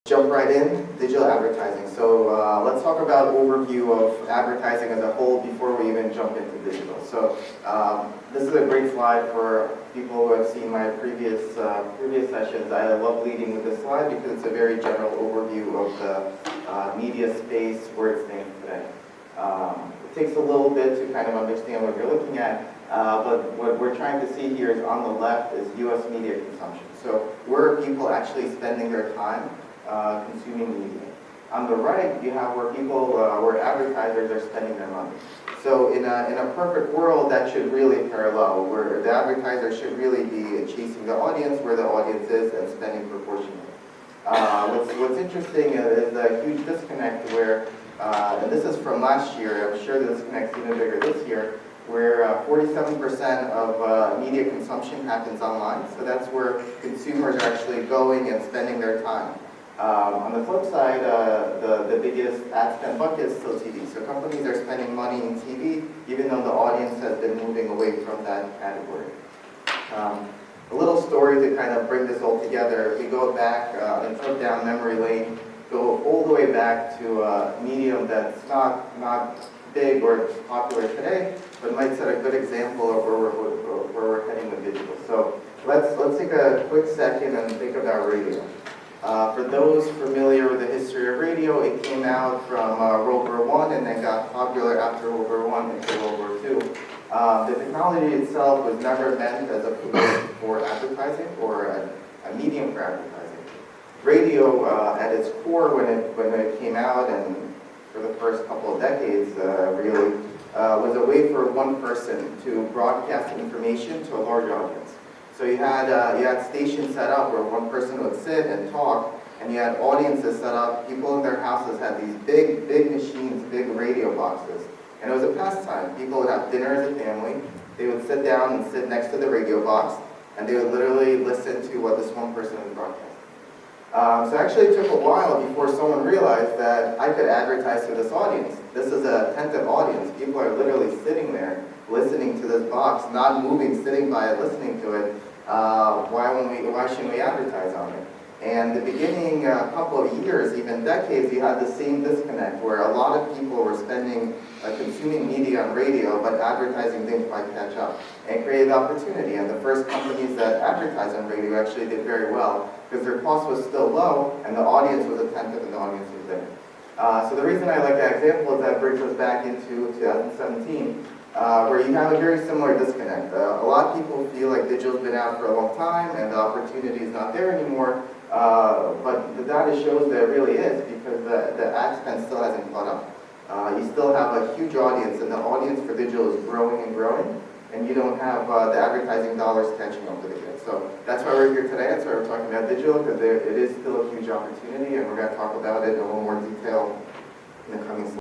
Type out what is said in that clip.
Jump right in, digital advertising. So let's talk about overview of advertising as a whole before we even jump into digital. So this is a great slide for people who have seen my previous sessions. I love leading with this slide because it's a very general overview of the media space where it stands today. It takes a little bit to kind of understand what you're looking at, but what we're trying to see here is on the left is US media consumption. So where are people actually spending their time consuming media? On the right, you have where people, where advertisers are spending their money. So in a perfect world, that should really parallel, where the advertiser should really be chasing the audience where the audience is and spending proportionally. What's interesting is a huge disconnect where, and this is from last year, I'm sure the disconnect's even bigger this year, where 47% of media consumption happens online. So that's where consumers are actually going and spending their time. On the flip side, the biggest ad spend bucket is still TV. So companies are spending money in TV, even though the audience has been moving away from that category. A little story to kind of bring this all together. If we go back and trip down memory lane, go all the way back to a medium that's not big or popular today, but might set a good example of where we're heading with digital. So let's take a quick second and think about radio. For those familiar with the history of radio, it came out from World War I and then got popular after World War I into World War II. The technology itself was never meant as a tool for advertising or a medium for advertising. Radio, at its core, when it came out and for the first couple of decades, really, was a way for one person to broadcast information to a large audience. So you had stations set up where one person would sit and talk, and you had audiences set up. People in their houses had these big machines, big radio boxes. And it was a pastime. People would have dinner as a family. They would sit down and sit next to the radio box, and they would literally listen to what this one person was broadcasting. So actually it took a while before someone realized that I could advertise to this audience. This is an attentive audience. People are literally sitting there listening to this box, not moving, sitting by it, listening to it. Why shouldn't we advertise on it? And the beginning couple of years, even decades, you had the same disconnect where a lot of people were consuming media on radio, but advertising didn't quite catch up and created opportunity. And the first companies that advertised on radio actually did very well because their cost was still low and the audience was attentive and the audience was there. So the reason I like that example is that brings us back into 2017. Where you have a very similar disconnect. A lot of people feel like digital's been out for a long time and the opportunity is not there anymore, but the data shows that it really is because the ad spend still hasn't caught up. You still have a huge audience and the audience for digital is growing and growing, and you don't have the advertising dollars catching up with it yet. So that's why we're here today. That's why we're talking about digital, because it is still a huge opportunity, and we're going to talk about it in a little more detail in the coming slides.